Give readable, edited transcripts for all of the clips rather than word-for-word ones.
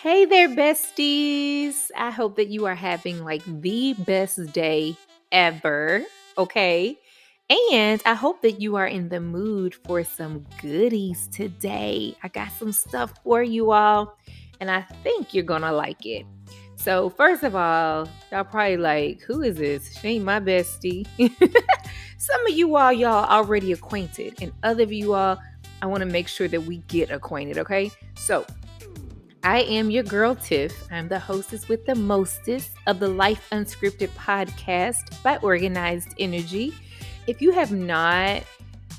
Hey there, besties. I hope that you are having like the best day ever. Okay. And I hope that you are in the mood for some goodies today. I got some stuff for you all, and I think you're going to like it. So, first of all, y'all probably like, who is this? She ain't my bestie. Some of you all, y'all already acquainted, and other of you all, I want to make sure that we get acquainted. Okay. So, I am your girl, Tiff. I'm the hostess with the mostest of the Life Unscripted podcast by Organized Energy. If you have not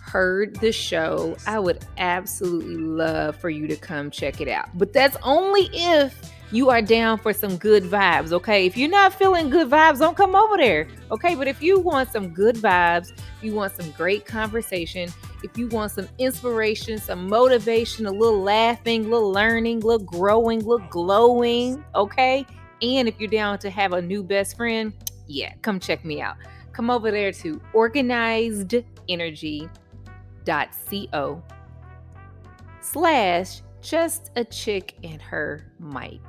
heard the show, I would absolutely love for you to come check it out. But that's only if you are down for some good vibes, okay? If you're not feeling good vibes, don't come over there, okay? But if you want some good vibes, if you want some great conversation, if you want some inspiration, some motivation, a little laughing, a little learning, a little growing, a little glowing, okay? And if you're down to have a new best friend, yeah, come check me out. Come over there to organizedenergy.co/just-a-chick-and-her-mic.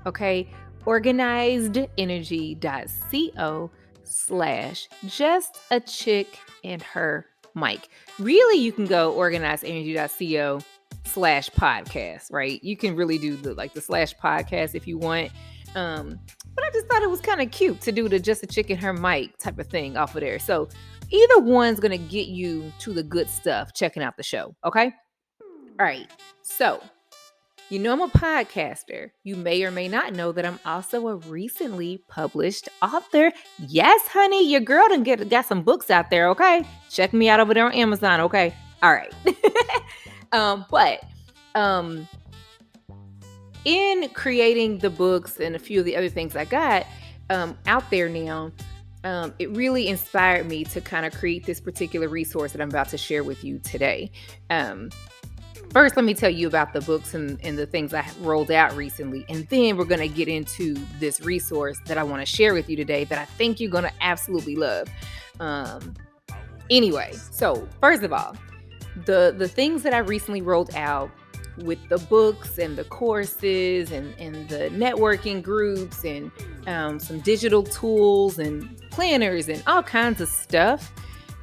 Okay? organizedenergy.co/just-a-chick-and-her-mic. Really, you can go organizedenergy.co/podcast, right? You can really do the slash podcast if you want. But I just thought it was kind of cute to do the just a chick and her mic type of thing off of there. So either one's going to get you to the good stuff checking out the show. Okay. All right. So, I'm a podcaster. You may or may not know that I'm also a recently published author. Yes, honey, your girl done got some books out there. Okay. Check me out over there on Amazon. Okay. All right. But in creating the books and a few of the other things I got out there now, it really inspired me to kind of create this particular resource that I'm about to share with you today. First, let me tell you about the books and the things I rolled out recently, and then we're going to get into this resource that I want to share with you today that I think you're going to absolutely love. Anyway, so first of all, the things that I recently rolled out with the books and the courses and the networking groups and some digital tools and planners and all kinds of stuff.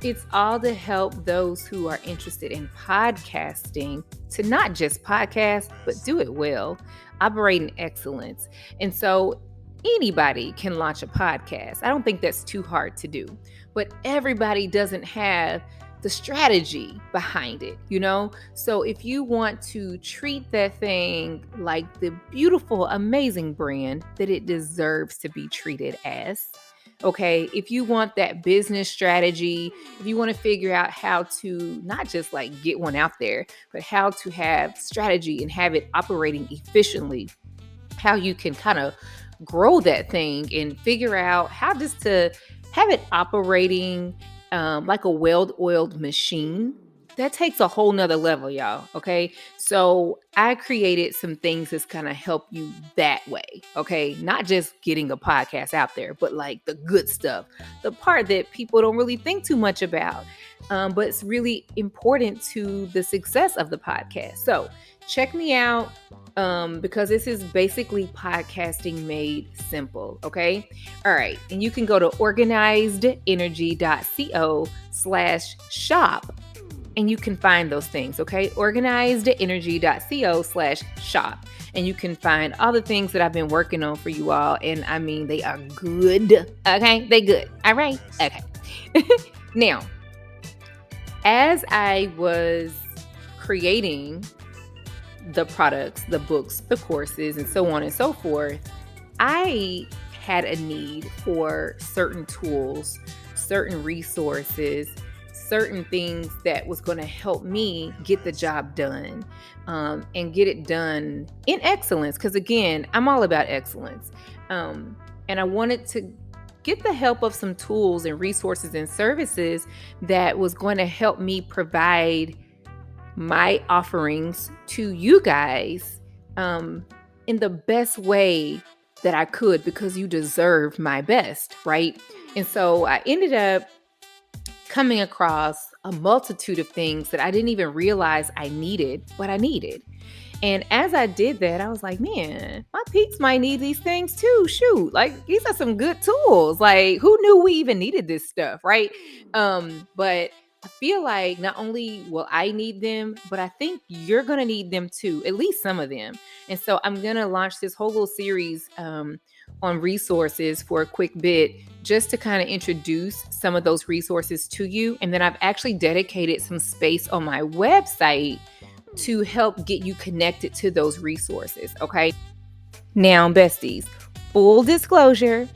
It's all to help those who are interested in podcasting to not just podcast, but do it well, operate in excellence. And so anybody can launch a podcast. I don't think that's too hard to do, but everybody doesn't have the strategy behind it, So if you want to treat that thing like the beautiful, amazing brand that it deserves to be treated as, okay, if you want that business strategy, if you want to figure out how to not just get one out there, but how to have strategy and have it operating efficiently, how you can kind of grow that thing and figure out how just to have it operating like a well-oiled machine, that takes a whole nother level, y'all. Okay. So I created some things that's going to help you that way. Okay. Not just getting a podcast out there, but the good stuff, the part that people don't really think too much about. But it's really important to the success of the podcast. So check me out. Because this is basically podcasting made simple. Okay. All right. And you can go to organizedenergy.co/shop and you can find those things. Okay. organizedenergy.co/shop. And you can find all the things that I've been working on for you all. And I mean, they are good. Okay. They good. All right. Okay. Now, as I was creating the products, the books, the courses, and so on and so forth, I had a need for certain tools, certain resources, certain things that was going to help me get the job done and get it done in excellence. Because again, I'm all about excellence. And I wanted to get the help of some tools and resources and services that was going to help me provide my offerings to you guys in the best way that I could, because you deserve my best, right? And so I ended up coming across a multitude of things that I didn't even realize I needed, but I needed. And as I did that, I was like, man, my peeps might need these things too. Shoot, like these are some good tools. Like, who knew we even needed this stuff, right? But I feel like not only will I need them, but I think you're gonna need them too, at least some of them. And so I'm gonna launch this whole little series on resources for a quick bit, just to kind of introduce some of those resources to you. And then I've actually dedicated some space on my website to help get you connected to those resources. Okay. Now, besties, full disclosure,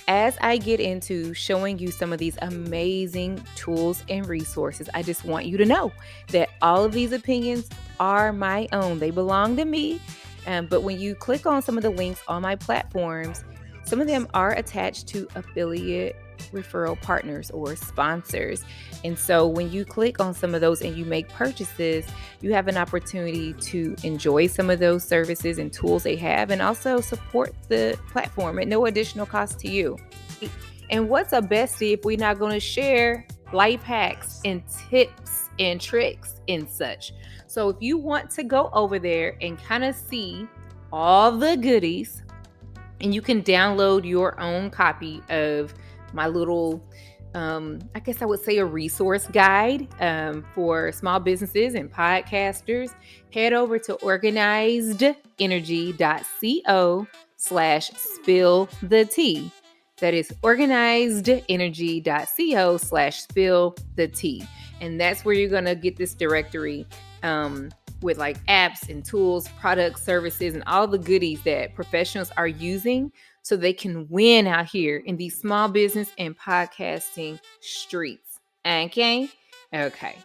as I get into showing you some of these amazing tools and resources, I just want you to know that all of these opinions are my own. They belong to me. But when you click on some of the links on my platforms, some of them are attached to affiliate referral partners or sponsors. And so when you click on some of those and you make purchases, you have an opportunity to enjoy some of those services and tools they have, and also support the platform at no additional cost to you. And what's a bestie if we're not going to share life hacks and tips and tricks and such? So if you want to go over there and kind of see all the goodies, and you can download your own copy of my little, I guess I would say a resource guide for small businesses and podcasters, head over to organizedenergy.co/spill the tea. That is organizedenergy.co/spill the tea. And that's where you're going to get this directory with like apps and tools, products, services, and all the goodies that professionals are using so they can win out here in these small business and podcasting streets. Okay? Okay.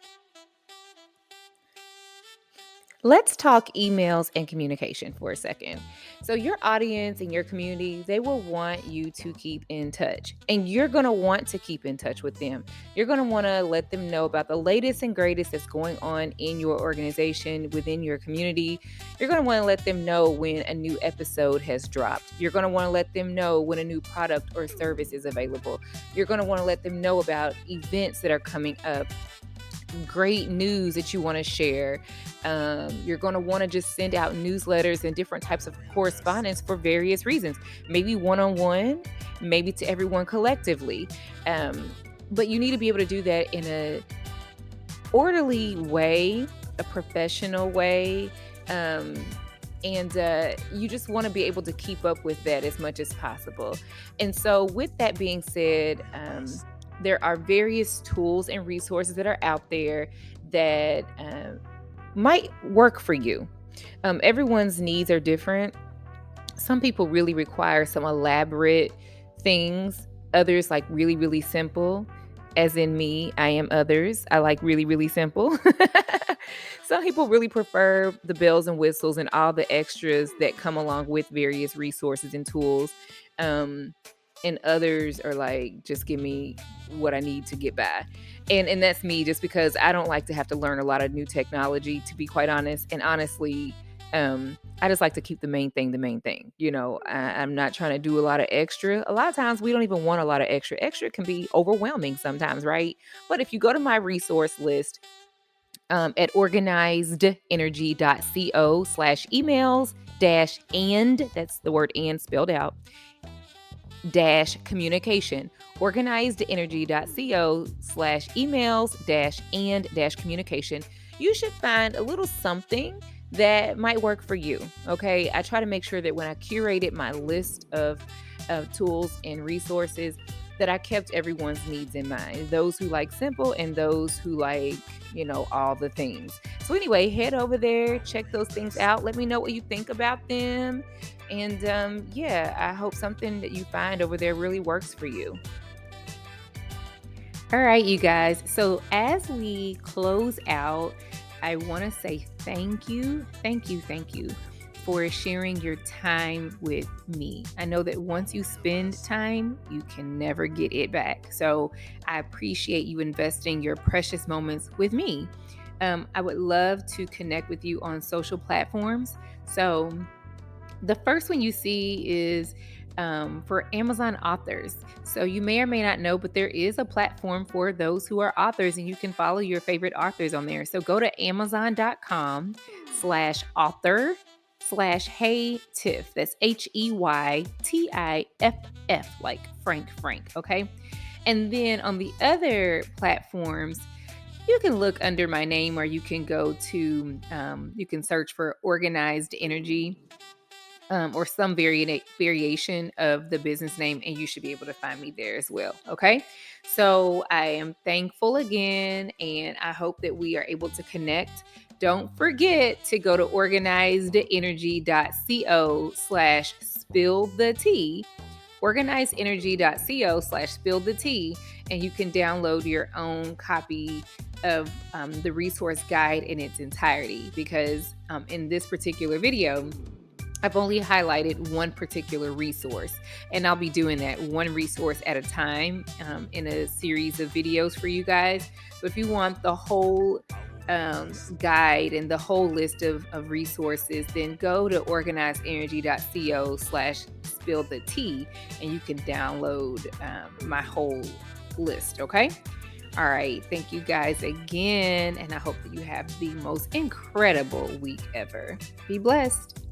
Let's talk emails and communication for a second. So your audience and your community, they will want you to keep in touch, and you're going to want to keep in touch with them. You're going to want to let them know about the latest and greatest that's going on in your organization, within your community. You're going to want to let them know when a new episode has dropped. You're going to want to let them know when a new product or service is available. You're going to want to let them know about events that are coming up, great news that you want to share. You're going to want to just send out newsletters and different types of correspondence for various reasons. Maybe one-on-one, maybe to everyone collectively. But you need to be able to do that in a orderly way, a professional way. And you just want to be able to keep up with that as much as possible. And so with that being said, there are various tools and resources that are out there that might work for you. Everyone's needs are different. Some people really require some elaborate things. Others like really, really simple. As in me, I am others. I like really, really simple. Some people really prefer the bells and whistles and all the extras that come along with various resources and tools. And others are like, just give me what I need to get by. And that's me, just because I don't like to have to learn a lot of new technology, to be quite honest. And honestly, I just like to keep the main thing the main thing. You know, I'm not trying to do a lot of extra. A lot of times we don't even want a lot of extra. Extra can be overwhelming sometimes, right? But if you go to my resource list at organizedenergy.co/emails-and, that's the word and spelled out, -communication, organizedenergy.co/emails-and-communication, you should find a little something that might work for you. Okay. I try to make sure that when I curated my list of tools and resources, that I kept everyone's needs in mind. Those who like simple and those who like, all the things. So anyway, head over there, check those things out. Let me know what you think about them. And I hope something that you find over there really works for you. All right, you guys. So as we close out, I want to say thank you for sharing your time with me. I know that once you spend time, you can never get it back. So I appreciate you investing your precious moments with me. I would love to connect with you on social platforms. So the first one you see is for Amazon authors. So you may or may not know, but there is a platform for those who are authors, and you can follow your favorite authors on there. So go to amazon.com/author/Hey Tiff. That's HEYTIFF, like Frank, okay? And then on the other platforms, you can look under my name, or you can go to, you can search for Organized Energy, or some variation of the business name, and you should be able to find me there as well. Okay. So I am thankful again, and I hope that we are able to connect. Don't forget to go to organizedenergy.co/spill the tea, organizedenergy.co/spill the tea, and you can download your own copy of the resource guide in its entirety, because in this particular video, I've only highlighted one particular resource, and I'll be doing that one resource at a time in a series of videos for you guys. But if you want the whole guide and the whole list of resources, then go to organizedenergy.co/spill the tea, and you can download my whole list. Okay. All right. Thank you guys again. And I hope that you have the most incredible week ever. Be blessed.